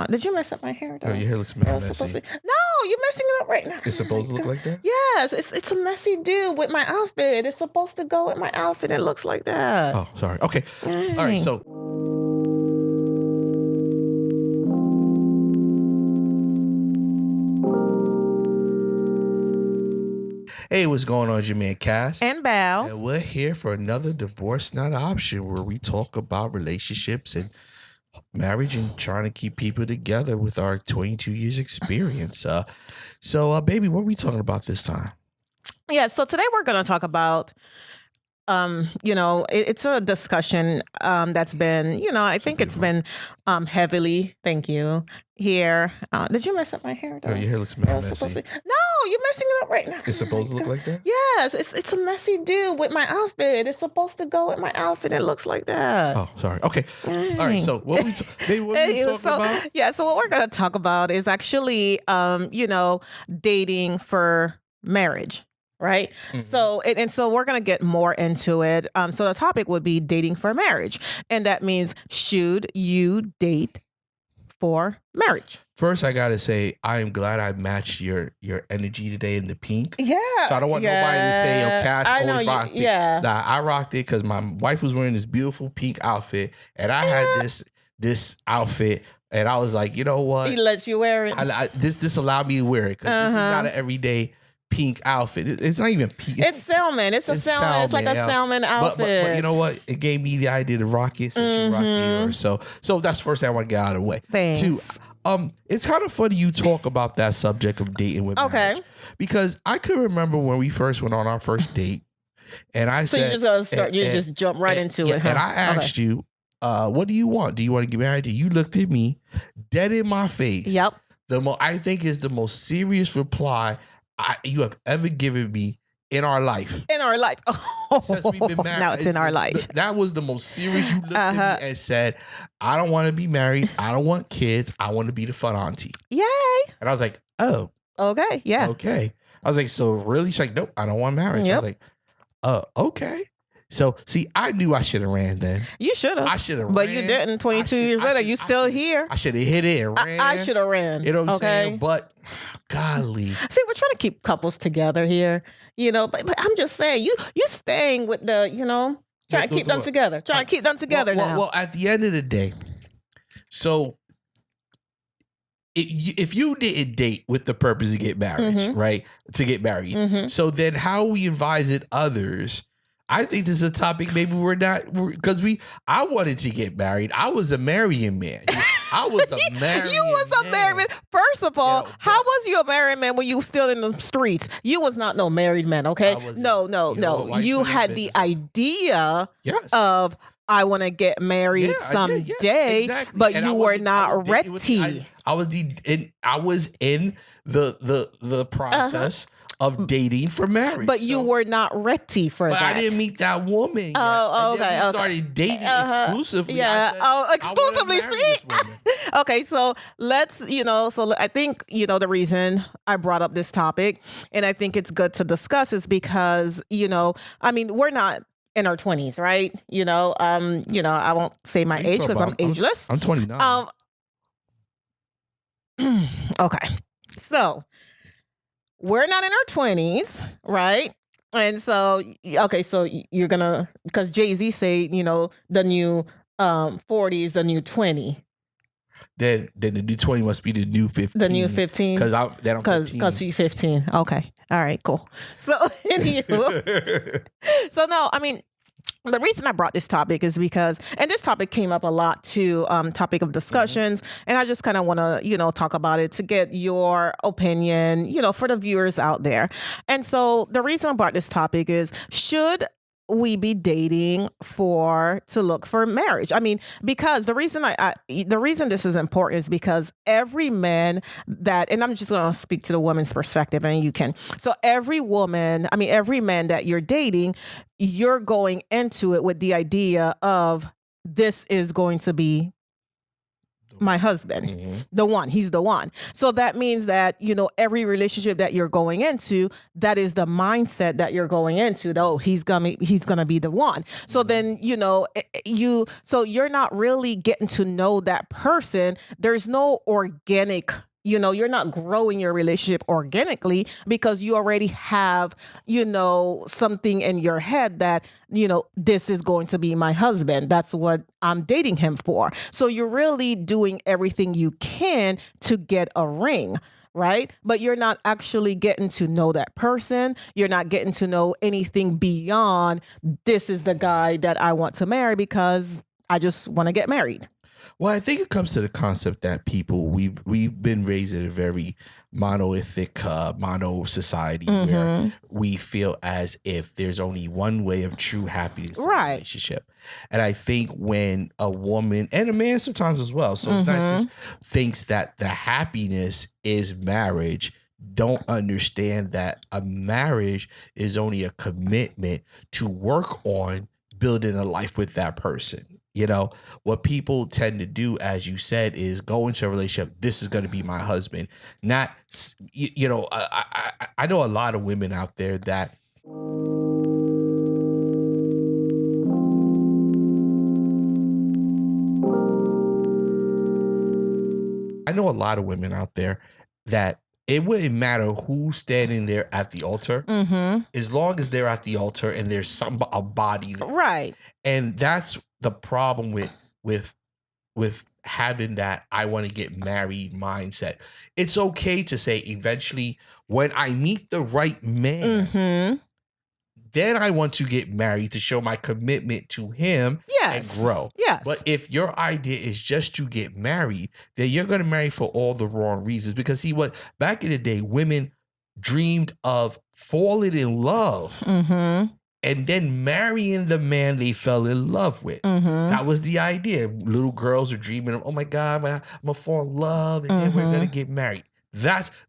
Did you mess up my hair though? Oh, your hair looks messy. No, you're messing it up right now. It's supposed to look like that? Yes, it's a messy do with my outfit. It's supposed to go with my outfit. It looks like that. Oh, sorry. Okay. All right. So. Hey, what's going on? It's your man Cas and Bell. And we're here for another Divorce Not an Option, where we talk about relationships and marriage and trying to keep people together with our 22 years experience. So, baby, what are we talking about this time? Yeah, so today we're going to talk about, it's a discussion that's been, I think it's been heavily, thank you, here. Did you mess up my hair though? Oh, your hair looks messy. No, you're messing it up right now. It's supposed to look like that? Yes, it's a messy do with my outfit. It's supposed to go with my outfit. It looks like that. Oh, sorry. Okay. All right. So what we talking about? Yeah. So what we're going to talk about is actually, dating for marriage. Right. Mm-hmm. So we're going to get more into it. So the topic would be dating for marriage. And that means, should you date for marriage? First, I got to say, I am glad I matched your energy today in the pink. Yeah. So I don't want nobody to say, yo, Cas always rocked it. Yeah. Nah, I rocked it because my wife was wearing this beautiful pink outfit. And I had this outfit. And I was like, you know what? He lets you wear it. This allowed me to wear it because this is not an everyday pink outfit. It's not even pink. It's salmon. It's salmon. It's like a salmon outfit. But you know what? It gave me the idea to rock it since you rock yours. So that's first thing I want to get out of the way. Thanks. Two, it's kind of funny you talk about that subject of dating with marriage. Because I could remember when we first went on our first date, and I said, you're just gonna start. You just jump right into it, huh? And I asked you, what do you want? Do you want to get married? You looked at me dead in my face. Yep. I think is the most serious reply you have ever given me in our life. In our life. Since we've been married. Now it's in our life. That was the most serious. You looked at me and said, I don't want to be married. I don't want kids. I want to be the fun auntie. Yay. And I was like, oh. Okay. Yeah. Okay. I was like, so really? She's like, nope, I don't want marriage. Yep. I was like, okay. So, see, I knew I should have ran then. You should have. I should have ran. But you didn't. 22 years later, you still here. I should have hit it and ran. I should have ran. You know what I'm saying? But, golly. See, we're trying to keep couples together here, but I'm just saying, you staying with the, trying to keep them together. Trying to keep them together now. Well, at the end of the day, so if you didn't date with the purpose to get married, right? To get married. So then how we advise it others, I think this is a topic maybe we're not, because I wanted to get married. I was a marrying man. I was a married You was a married man. First of all, how was you a married man when you were still in the streets? You was not no married man, okay? No. You had the idea of, I want to get married someday, exactly. But you were not ready. I was in the process of dating for marriage. But you were not ready for that. But I didn't meet that woman yet. Oh, okay. And then we started dating exclusively. Yeah. Exclusively. See? Okay, so let's, so I think, the reason I brought up this topic, and I think it's good to discuss, is because, we're not in our 20s, right? I won't say my age because I'm ageless. I'm 29. Okay. So we're not in our 20s, right? And so, okay, so you're gonna, because Jay-Z say, the new 40 is the new 20. Then the new 20 must be the new 15. The new 15. Because you're 15. Okay. All right, cool. So, so no, the reason I brought this topic is because, and this topic came up a lot too, topic of discussions, and I just kind of want to, talk about it to get your opinion, for the viewers out there. And so the reason I brought this topic is, should we be dating to look for marriage? Because the reason the reason this is important is because every man and I'm just going to speak to the woman's perspective, and you can. So every man that you're dating, you're going into it with the idea of, this is going to be my husband, the one, he's the one. So that means that, every relationship that you're going into, that is the mindset that you're going into. Oh, he's gonna be the one. So then, so you're not really getting to know that person. There's no organic, you're not growing your relationship organically because you already have, something in your head that, this is going to be my husband. That's what I'm dating him for. So you're really doing everything you can to get a ring. Right? But you're not actually getting to know that person. You're not getting to know anything beyond this is the guy that I want to marry because I just want to get married. Well, I think it comes to the concept that we've been raised in a very monolithic, mono society where we feel as if there's only one way of true happiness in a relationship. And I think when a woman and a man sometimes as well, so it's not just thinks that the happiness is marriage, don't understand that a marriage is only a commitment to work on building a life with that person. What people tend to do, as you said, is go into a relationship. This is going to be my husband. Not, I know a lot of women out there that it wouldn't matter who's standing there at the altar, as long as they're at the altar and there's a body there. Right. And that's the problem with having that I want to get married mindset. It's okay to say eventually when I meet the right man, then I want to get married to show my commitment to him and grow. Yes. But if your idea is just to get married, then you're going to marry for all the wrong reasons. Because see what, back in the day, women dreamed of falling in love and then marrying the man they fell in love with. That was the idea. Little girls are dreaming of, oh my God, I'm going to fall in love and then we're going to get married.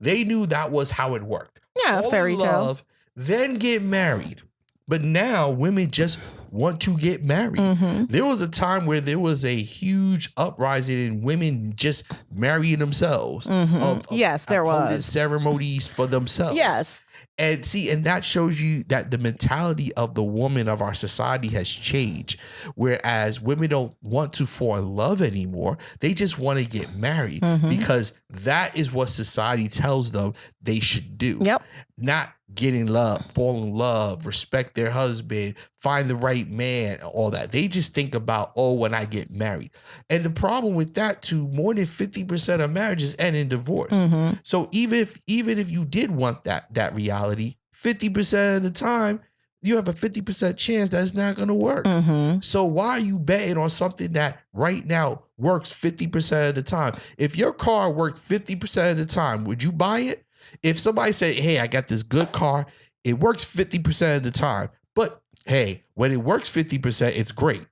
They knew that was how it worked. Yeah, fall fairy in tale. love, then get married. But now women just want to get married. There was a time where there was a huge uprising in women just marrying themselves. Yes, there was. Ceremonies for themselves. Yes. And that shows you that the mentality of the woman of our society has changed. Whereas women don't want to fall in love anymore. They just want to get married because that is what society tells them they should do. Yep. Not get in love, fall in love, respect their husband, find the right man, all that. They just think about, when I get married. And the problem with that too, more than 50% of marriages end in divorce. So even if you did want that reality, 50% of the time, you have a 50% chance that it's not going to work. So why are you betting on something that right now works 50% of the time? If your car worked 50% of the time, would you buy it? If somebody said, hey, I got this good car, it works 50% of the time. But hey, when it works 50%, it's great.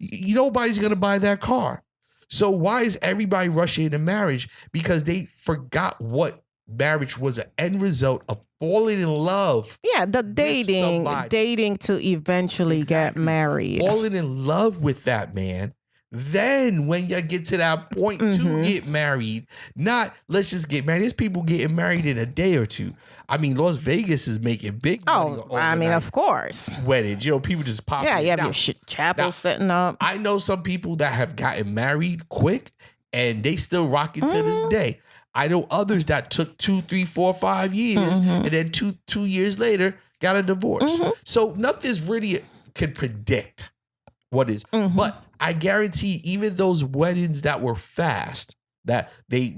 Nobody's going to buy that car. So why is everybody rushing into marriage? Because they forgot what marriage was, an end result of falling in love. Yeah, the dating to eventually get married. Falling in love with that man. Then when you get to that point to get married, not let's just get married. There's people getting married in a day or two. I mean, Las Vegas is making big money. Of course. Weddings, people just pop. Yeah, you have your chapel setting up. I know some people that have gotten married quick and they still rock it to this day. I know others that took 2, 3, 4, 5 years and then two years later got a divorce. So nothing's really can predict what is. But I guarantee even those weddings that were fast, that they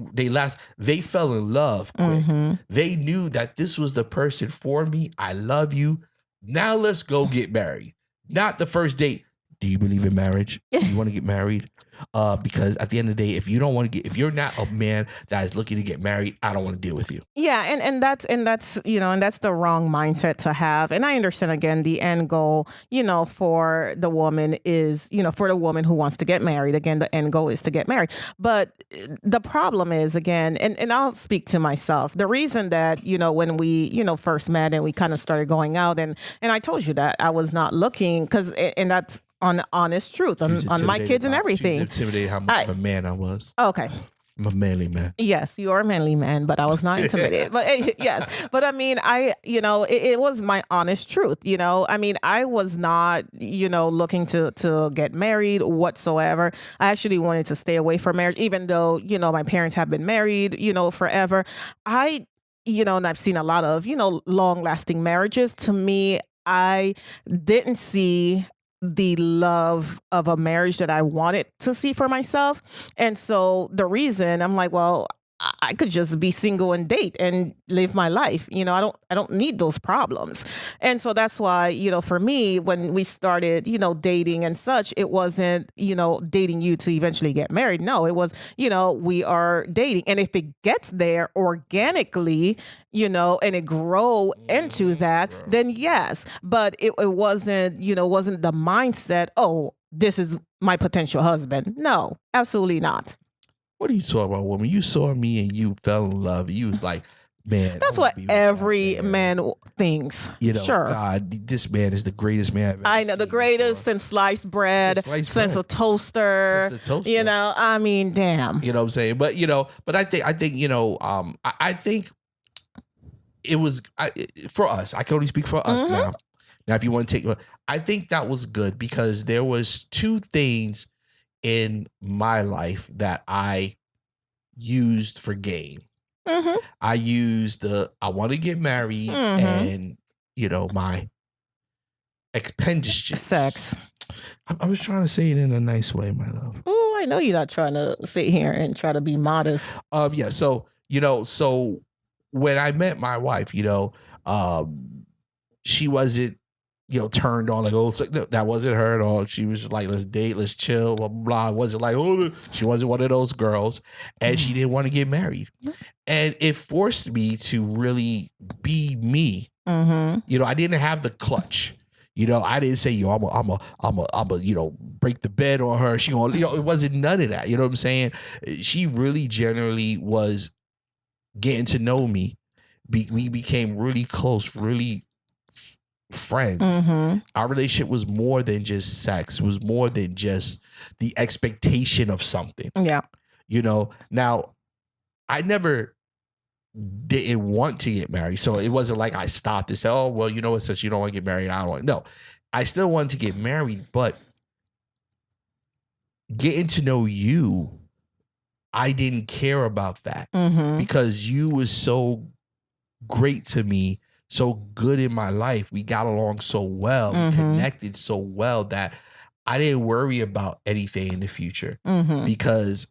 fell in love quick. They knew that this was the person for me. I love you. Now let's go get married. Not the first date. Do you believe in marriage? Do you want to get married? Because at the end of the day, if you're not a man that is looking to get married, I don't want to deal with you. Yeah, and that's the wrong mindset to have. And I understand again the end goal, for the woman is, for the woman who wants to get married. Again, the end goal is to get married. But the problem is again, and I'll speak to myself. The reason that when we first met and we kind of started going out, and I told you that I was not looking on honest truth, She was on my intimidated kids and by- everything. She was intimidated how much of a man I was. Okay. I'm a manly man. Yes, you are a manly man, but I was not intimidated. But yes, but I mean, it was my honest truth. I mean, I was not, looking to get married whatsoever. I actually wanted to stay away from marriage, even though, my parents have been married, forever. And I've seen a lot of, long lasting marriages. To me, I didn't see the love of a marriage that I wanted to see for myself. And so the reason I'm like, well, I could just be single and date and live my life. I don't need those problems. And so that's why, for me, when we started, dating and such, it wasn't, dating you to eventually get married. No, it was, we are dating. And if it gets there organically, and it grow into that, then yes. But it wasn't, wasn't the mindset, oh, this is my potential husband. No, absolutely not. What are you talking about, woman? You saw me and you fell in love. You was like, man. That's what every man thinks. Sure. God, this man is the greatest man I've ever I know, the seen greatest before. since sliced bread, since a toaster. Since the toaster. I mean, damn. You know what I'm saying? But, I think, I think it was, for us, I can only speak for us now. Now, if you want to take, I think that was good because there was two things in my life that I used for gain. I used I want to get married and, my expenditures. Sex. I was trying to say it in a nice way, my love. Oh, I know you're not trying to sit here and try to be modest. Yeah. So, so when I met my wife, she wasn't, turned on like, oh, so, no, that wasn't her at all. She was like, let's date, let's chill, blah, blah, blah. It wasn't like, oh, she wasn't one of those girls. And she didn't want to get married. And it forced me to really be me. I didn't have the clutch. I didn't say, I'm a, break the bed on her. She gonna, it wasn't none of that. You know what I'm saying? She really generally was getting to know me. We became really close, really friends. Our relationship was more than just sex. It was more than just the expectation of something. Yeah. Now I never didn't want to get married. So it wasn't like I stopped and said, oh, well, since you don't want to get married, I don't want. No, I still wanted to get married, but getting to know you, I didn't care about that because you was so great to me, so good in my life. We got along so well, we connected so well that I didn't worry about anything in the future because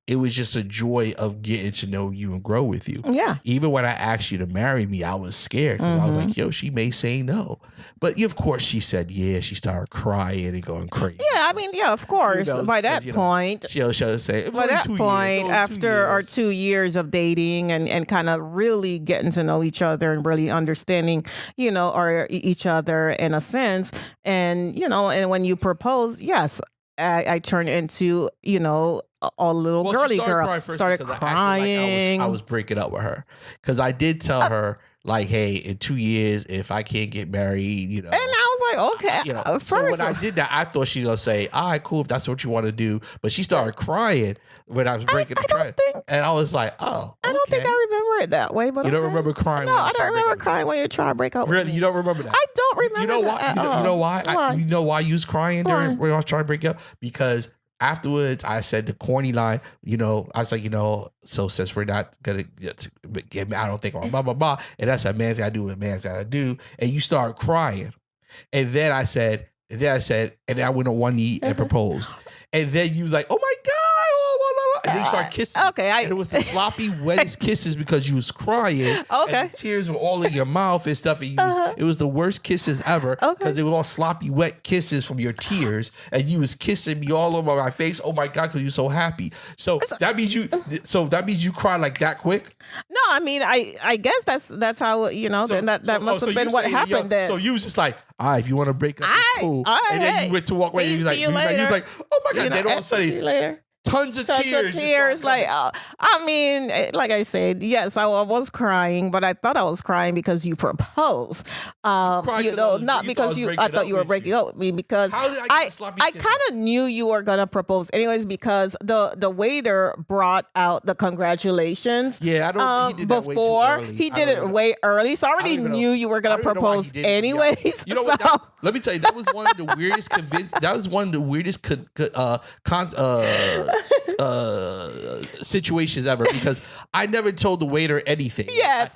it was just a joy of getting to know you and grow with you. Yeah. Even when I asked you to marry me, I was scared because I was like, yo, she may say no. But of course she said, yeah, she started crying and going crazy. Yeah, I mean, yeah, of course. By that point, she'll say, by that point, after our 2 years of dating and kind of really getting to know each other and really understanding, each other in a sense. And, and when you propose, yes, I turned into, a little girly girl. Started crying. I was breaking up with her because I did tell her, like, hey, in 2 years, if I can't get married, And I was like, okay. So when I did that, I thought she was going to say, all right, cool, if that's what you want to do. But she started crying when I was breaking the try. And I was like, oh, okay. I don't think I remember it that way. But you don't remember crying? No, I don't remember crying when you try to break up with Really? me. You don't remember that? I don't remember You know why? that You know why? Why? You know why you was crying when I was trying to break up? Because afterwards, I said the corny line, I was like, so since we're not going to get I don't think, blah, blah, blah. And that's a man's got to do what a man's got to do. And you start crying. And then I said, and then I went on one knee and proposed. And then you was like, oh my God. And then you start kissing. Okay. And it was the sloppy, wettest kisses because you was crying. Okay. And the tears were all in your mouth and stuff. And it was the worst kisses ever because they were all sloppy, wet kisses from your tears. And you was kissing me all over my face. Oh my God, because you're so happy. So that means you cry like that quick? No, I mean, I guess that's how, that must have been what happened then. So you was just like, all right, if you want to break up, it's cool. And then you went to walk away. And you was like, oh my God. Then all of a sudden, tons of touch tears. of tears. Like, I mean, like I said, yes, I was crying, but I thought I was crying because you proposed. cried 'cause Not because I thought you were breaking up with me, because How did I get a sloppy I kiss? kind of knew you were gonna propose anyways, because the waiter brought out the congratulations. Yeah, I don't think he did that way too before early. he I did don't it know. way early, so I already even know. knew you were I gonna don't even know why he propose did it, to be honest. anyways. You know what? Let me tell you, that was one of the weirdest that was one of the weirdest situations ever, because I never told the waiter anything. Yes,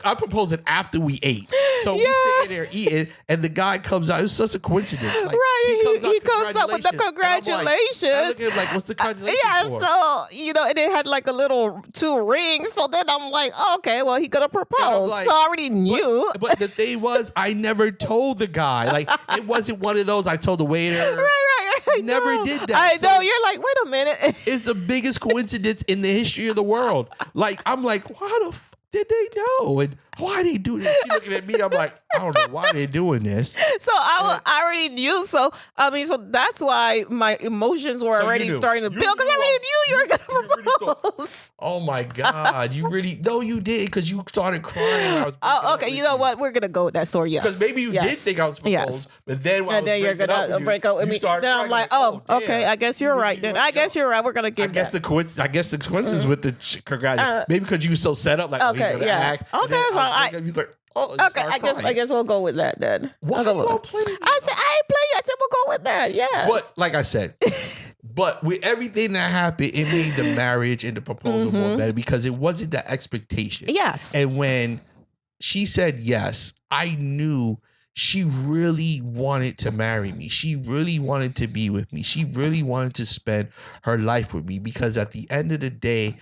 I proposed it after we ate. So we sitting there eating, and the guy comes out. It was such a coincidence. Like, right, he comes up with the congratulations. congratulations. I look at him like, what's the congratulations for? So and it had like a little 2 rings. So then I'm like, okay, well, he gonna propose. like, so I already knew. But the thing was, I never told the guy. Like, it wasn't one of those I told the waiter. Right. I Never know. did that. I know. So You're like, wait a minute. it's the biggest coincidence in the history of the world. Like, I'm like, why the f did they know? And why they do this? She looking at me. I'm like, I don't know why they're doing this. So I already knew. So I mean, so that's why my emotions were So you already knew. starting to You build, because I knew. already knew you were You really gonna thought- propose. Oh my God. You really, no, you did, because you started crying when I was breaking Oh, up okay. with You know what? We're gonna go with that story. Yes. Because maybe you did Yes. think I was proposed, Yes. but then when And then you're gonna break up with me. Then I'm like, oh, okay. I guess you're right. Then I guess you're right. We're gonna give I guess that. I guess the coincidence with the congratulations. Maybe because you were so set up, like, oh, he's Okay, gonna yeah. act. And Okay, then so I was like, oh, Okay, I guess we'll go with that then. Why I'll go you with gonna that. play me? I said I ain't playing. I said we'll go with that. Yes. But like I said, but with everything that happened, it made the marriage and the proposal more better, because it wasn't that expectation. Yes. And when she said yes, I knew she really wanted to marry me. She really wanted to be with me. She really wanted to spend her life with me, because at the end of the day,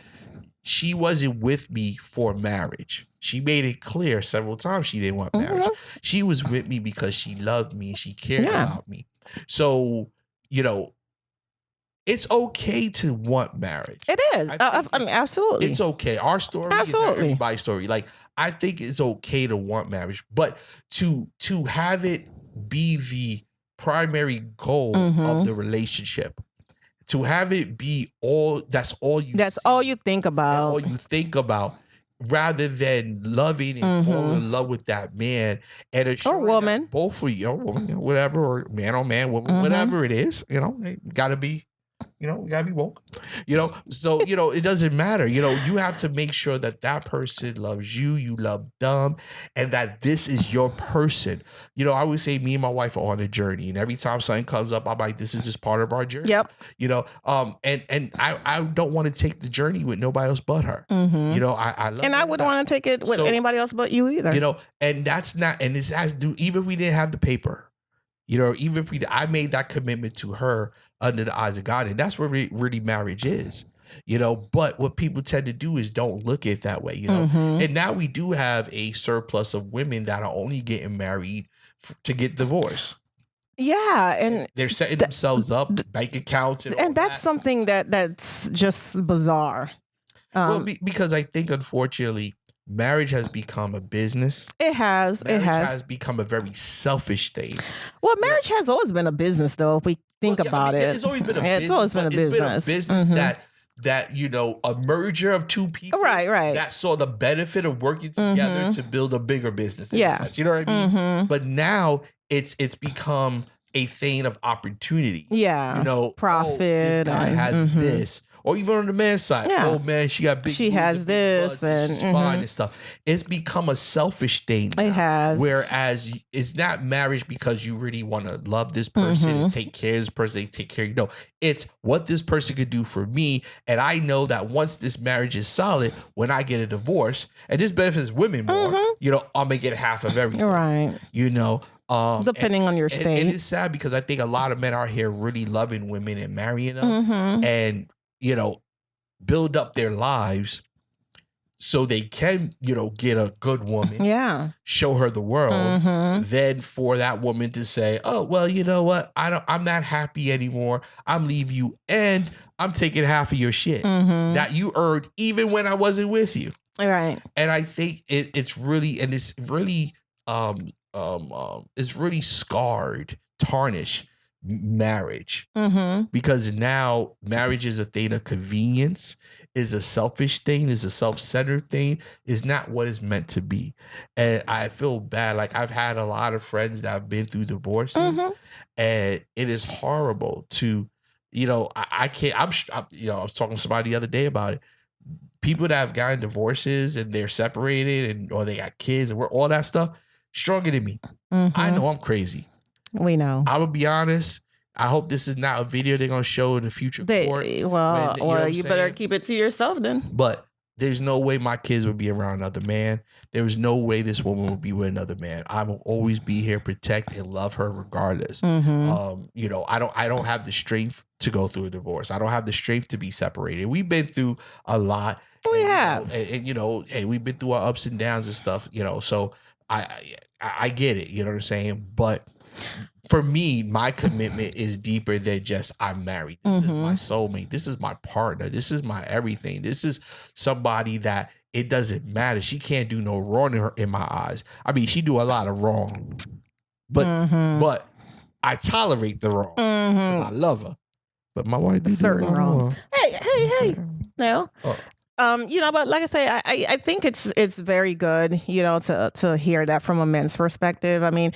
she wasn't with me for marriage. She made it clear several times she didn't want marriage. She was with me because she loved me. She cared about me. So, it's okay to want marriage. It is. I mean, absolutely. It's okay. Our story is not Absolutely. everybody's story. Like, I think it's okay to want marriage, but to have it be the primary goal of the relationship, to have it be that's all you think about. all you think about, rather than loving and falling in love with that man and Or woman. that both of you, woman, whatever, or man on man, woman, whatever it is, it gotta be. We gotta be woke, so, it doesn't matter. You have to make sure that that person loves you, you love them, and that this is your person. I always say me and my wife are on a journey, and every time something comes up, I'm like, this is just part of our journey. Yep. And I don't want to take the journey with nobody else but her. I love And her I wouldn't want to take it with anybody else but you either. and that's not, and this has to do, even if we didn't have the paper, even if I made that commitment to her under the eyes of God, and that's what really marriage is, but what people tend to do is don't look at it that way, and now we do have a surplus of women that are only getting married to get divorced. Yeah, and they're setting themselves up, bank accounts, and that's something that's just bizarre. Because I think, unfortunately, marriage has become a business. It has. Marriage has become a very selfish thing. Well, marriage has always been a business, though, if we think about it. It's always been a business. It's always been a business. It's been a business that a merger of two people, right, that saw the benefit of working together to build a bigger business. Yeah, you know what I mean. But now it's become a thing of opportunity. Yeah, profit. This guy has this. Or even on the man's side, oh man, she got big. She has this, and she's fine and stuff. It's become a selfish thing. It has. Whereas it's not marriage because you really want to love this person and take care of this person. They take care of you. No, it's what this person could do for me, and I know that once this marriage is solid, when I get a divorce, and this benefits women more, I'll make it half of everything. Right. Depending on your state. And it's sad because I think a lot of men are here really loving women and marrying them, and build up their lives so they can, get a good woman. Yeah. Show her the world. Then for that woman to say, oh, well, you know what? I'm not happy anymore. I'm leaving you, and I'm taking half of your shit that you earned even when I wasn't with you. Right. And I think it's really scarred, tarnished marriage, Mm-hmm. because now marriage is a thing of convenience, is a selfish thing, is a self-centered thing, is not what it's meant to be. And I feel bad. Like, I've had a lot of friends that have been through divorces, Mm-hmm. and it is horrible to, I can't, I was talking to somebody the other day about it. People that have gotten divorces and they're separated or they got kids and all that stuff, stronger than me. I Mm-hmm. know I'm crazy. We know. I'm gonna be honest. I hope this is not a video they're gonna show in the future court. You better keep it to yourself then. But there's no way my kids would be around another man. There was no way this woman would be with another man. I will always be here, protect and love her regardless. Mm-hmm. I don't have the strength to go through a divorce. I don't have the strength to be separated. We've been through a lot. We have, and we've been through our ups and downs and stuff. So I get it. You know what I'm saying? But for me, my commitment is deeper than just I'm married. This is my soulmate. This is my partner. This is my everything. This is somebody that it doesn't matter. She can't do no wrong in my eyes. I mean, she do a lot of wrong, but I tolerate the wrong. I love her. But my wife do certain wrongs. Hey. No. Oh. But like I say, I think it's very good, to hear that from a man's perspective. I mean,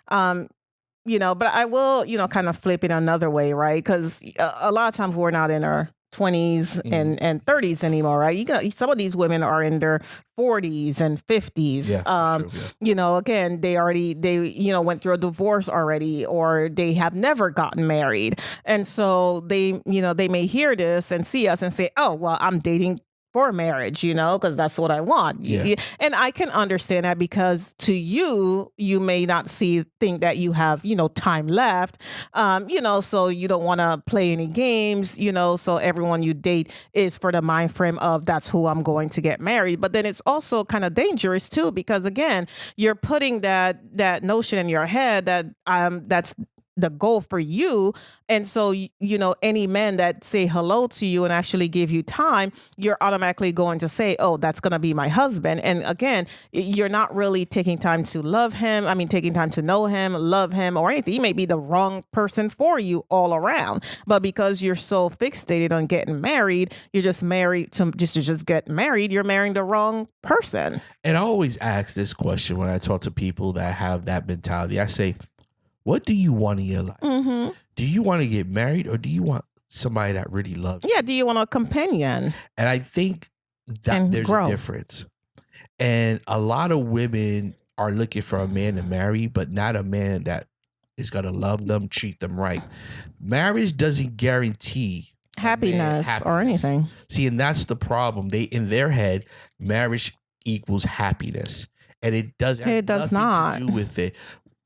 but I will, kind of flip it another way, right? Because a lot of times we're not in our 20s and 30s anymore, right? Some of these women are in their 40s and 50s. Yeah, Again, they went through a divorce already, or they have never gotten married. And so they may hear this and see us and say, oh, well, I'm dating for marriage, because that's what I want. Yeah. And I can understand that, because to you may not think that you have, time left, so you don't want to play any games, so everyone you date is for the mind frame of that's who I'm going to get married. But then it's also kind of dangerous too, because again, you're putting that notion in your head that that's the goal for you. And so, any men that say hello to you and actually give you time, you're automatically going to say, oh, that's going to be my husband. And again, you're not really taking time to love him. I mean, taking time to know him, love him, or anything. He may be the wrong person for you all around. But because you're so fixated on getting married, you're just married to just get married. You're marrying the wrong person. And I always ask this question when I talk to people that have that mentality. I say, what do you want in your life? Mm-hmm. Do you want to get married, or do you want somebody that really loves you? Yeah, do you want a companion? And I think that there's a difference. And a lot of women are looking for a man to marry, but not a man that is going to love them, treat them right. Marriage doesn't guarantee happiness or anything. See, and that's the problem. In their head, marriage equals happiness. And it does not to do with it.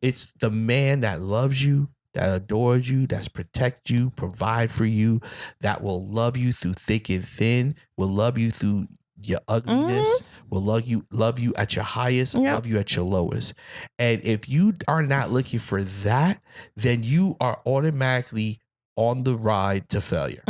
It's the man that loves you, that adores you, that's protect you, provide for you, that will love you through thick and thin, will love you through your ugliness, will love you at your highest, love you at your lowest. And if you are not looking for that, then you are automatically on the ride to failure.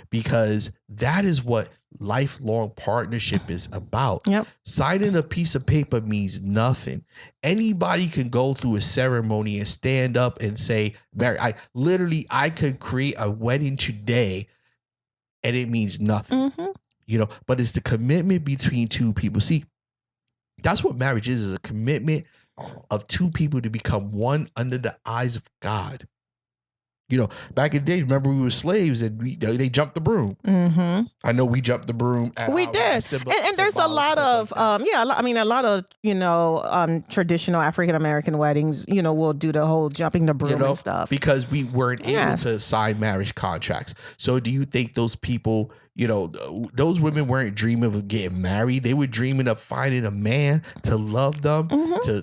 Because that is what lifelong partnership is about. Signing a piece of paper means nothing. Anybody can go through a ceremony and stand up and say, Mary, I could create a wedding today and it means nothing. But it's the commitment between two people. See, that's what marriage is a commitment of two people to become one under the eyes of God. Back in the day, remember we were slaves and they jumped the broom. I know we jumped the broom. We did. And there's a lot of, a lot of, traditional African-American weddings, will do the whole jumping the broom and stuff. Because we weren't able to sign marriage contracts. So do you think those people, those women weren't dreaming of getting married. They were dreaming of finding a man to love them,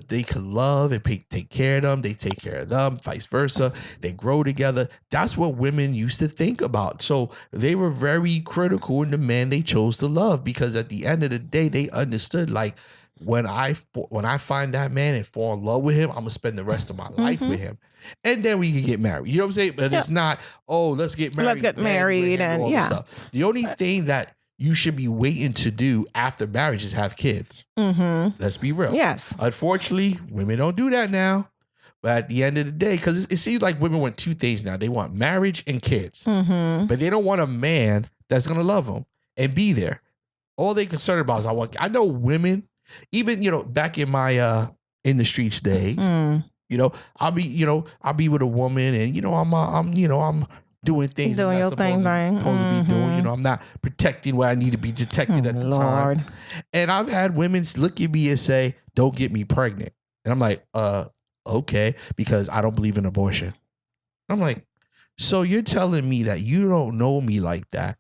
they could love and take care of them. They take care of them, vice versa. They grow together. That's what women used to think about. So they were very critical in the man they chose to love, because at the end of the day, they understood, like, when I find that man and fall in love with him, I'm going to spend the rest of my life with him. And then we can get married. You know what I'm saying? But it's not, let's get married. Let's get married and stuff. The only thing that you should be waiting to do after marriage is have kids. Let's be real. Yes. Unfortunately, women don't do that now. But at the end of the day, because it seems like women want two things now. They want marriage and kids. Mm-hmm. But they don't want a man that's going to love them and be there. All they concerned about is I know women, even, back in my in the streets days, I'll be with a woman and, I'm doing things Doing I'm your not thing, right? supposed to be doing. I'm not protecting what I need to be protected at the Lord. time. And I've had women look at me and say, don't get me pregnant. And I'm like, okay, because I don't believe in abortion. I'm like, so you're telling me that you don't know me like that.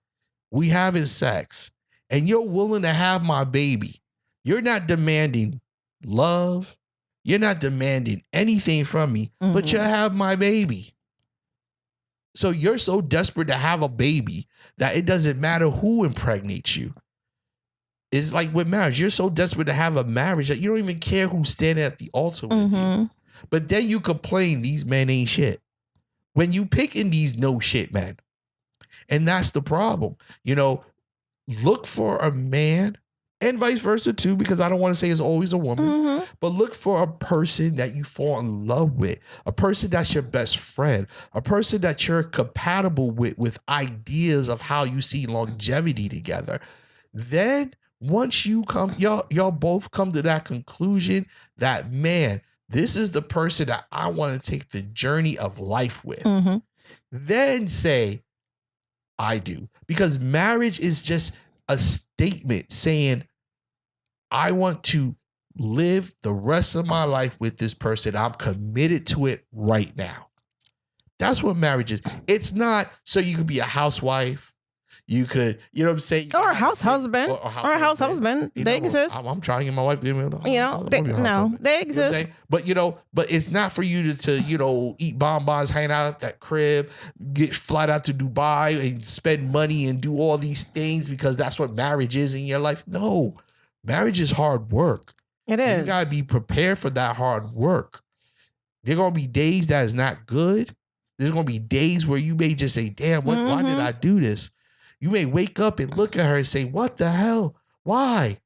We having sex and you're willing to have my baby. You're not demanding love. You're not demanding anything from me, but you have my baby. So you're so desperate to have a baby that it doesn't matter who impregnates you. It's like with marriage. You're so desperate to have a marriage that you don't even care who's standing at the altar with you. But then you complain these men ain't shit. When you picking these no shit men. And that's the problem. Look for a man and vice versa too, because I don't want to say it's always a woman, but look for a person that you fall in love with, a person that's your best friend, a person that you're compatible with ideas of how you see longevity together. Then once you y'all both come to that conclusion that, man, this is the person that I want to take the journey of life with, then say, I do. Because marriage is just a statement saying, I want to live the rest of my life with this person. I'm committed to it right now. That's what marriage is. It's not so you could be a housewife. You could, you know what I'm saying? Or a house husband. Or a house husband. They exist. I'm trying to get my wife to give me they exist. But it's not for you to eat bonbons, hang out at that crib, get fly out to Dubai and spend money and do all these things because that's what marriage is in your life. No, marriage is hard work. It is. You gotta be prepared for that hard work. There are gonna be days that is not good. There's gonna be days where you may just say, damn, why did I do this? You may wake up and look at her and say, what the hell? Why?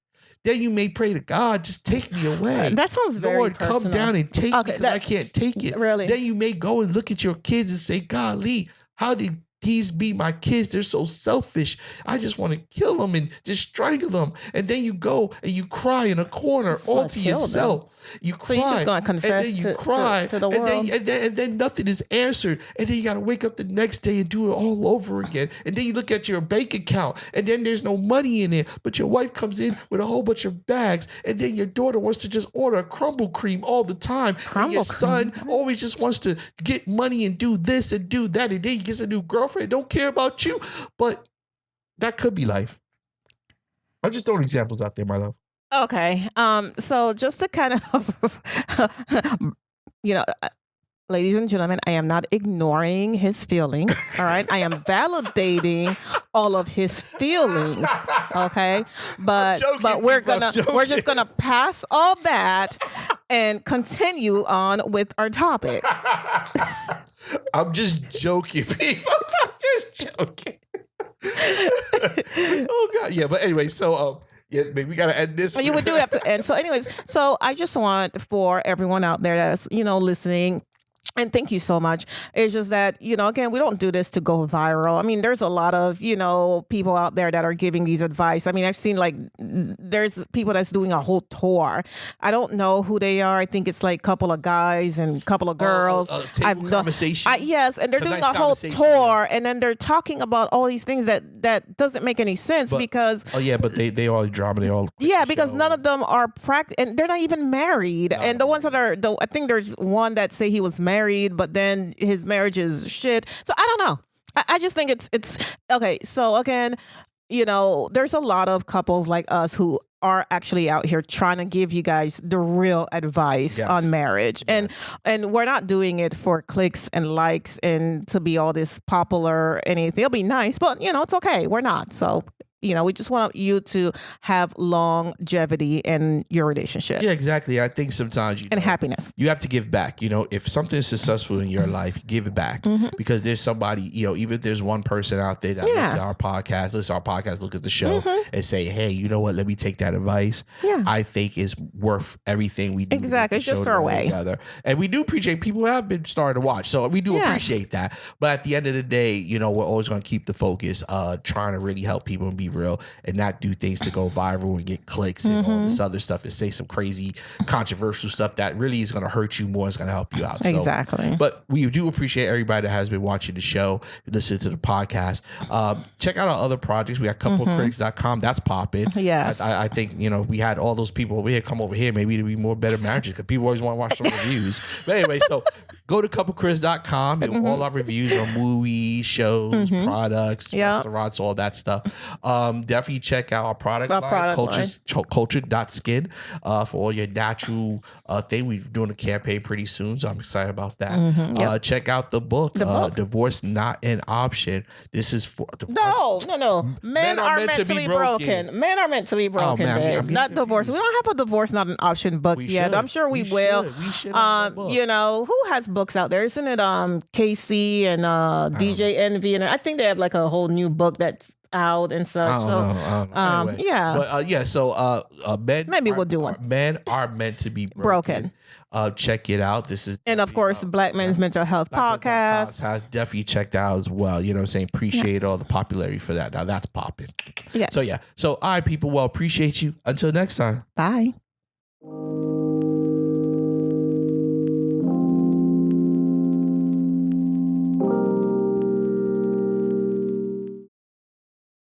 Then you may pray to God, just take me away. That sounds very Lord, personal. come down and take me because I can't take it. Really? Then you may go and look at your kids and say, golly, how did these be my kids? They're so selfish. I just want to kill them and just strangle them. And then you go and you cry in a corner all to yourself. You cry. So you're just going to confess and then you cry, to the world. And then nothing is answered. And then you got to wake up the next day and do it all over again. And then you look at your bank account and then there's no money in it. But your wife comes in with a whole bunch of bags. And then your daughter wants to just order crumble cream all the time. And your son always just wants to get money and do this and do that. And then he gets a new girlfriend. Don't care about you. But that could be life. I'm just throwing examples out there, my love. Okay. So just to kind of, ladies and gentlemen, I am not ignoring his feelings. All right. I am validating all of his feelings. Okay. But we're just gonna pass all that and continue on with our topic. I'm just joking, people. I'm just joking. Oh God. Yeah. But anyway, so yeah, we gotta end this. You would do have to end. So, anyways, so I just want for everyone out there that's listening. And thank you so much. It's just that, again, we don't do this to go viral. I mean, there's a lot of, people out there that are giving these advice. I mean, I've seen there's people that's doing a whole tour. I don't know who they are. I think it's like a couple of guys and a couple of girls. Conversation. Yes. And they're doing a whole tour. And then they're talking about all these things that doesn't make any sense because. Oh, yeah. But they all drama. They all. Yeah, because none of them are and they're not even married. No. And the ones that are, I think there's one that say he was married, but then his marriage is shit. So I don't know. I just think it's okay. So again, there's a lot of couples like us who are actually out here trying to give you guys the real advice on marriage. Yes. And we're not doing it for clicks and likes and to be all this popular or anything. It'll be nice, but it's okay. We're not. So we just want you to have longevity in your relationship. Yeah, exactly. I think sometimes and happiness. You have to give back. If something is successful in your life, give it back because there's somebody. Even if there's one person out there that looks at our podcast, look at the show, and say, "Hey, you know what? Let me take that advice." Yeah. I think is worth everything we do. Exactly, it's just our way. Together. And we do appreciate people who have been starting to watch, so we do appreciate that. But at the end of the day, we're always going to keep the focus, trying to really help people and be real, and not do things to go viral and get clicks and all this other stuff, and say some crazy controversial stuff that really is going to hurt you more. It's going to help you out. So, exactly. But we do appreciate everybody that has been watching the show, listen to the podcast. Check out our other projects. We got couplecritics.com. That's popping. Yes. I think, we had all those people over here come over here. Maybe it'll be more better marriages because people always want to watch some reviews. But anyway, so go to couplecritics.com and all our reviews on movies, shows, products, restaurants, all that stuff. Definitely check out our product line, culture.skin, for all your natural thing. We're doing a campaign pretty soon, so I'm excited about that. Check out the book, Divorce Not an Option. This is for no. Men are meant to be broken. Men are meant to be broken, babe. Not divorce. We don't have a Divorce Not an Option book yet. I'm sure we will. We should who has books out there? Isn't it KC and DJ Envy? And I think they have like a whole new book that's out and such. I don't know. Anyway. Yeah. But so men maybe we'll do one. Men are meant to be broken. Check it out. This is, and of course, Black Men's Mental Health Podcast. Definitely checked out as well. You know what I'm saying? Appreciate all the popularity for that. Now that's popping. Yes. So all right, people. Well, appreciate you. Until next time. Bye.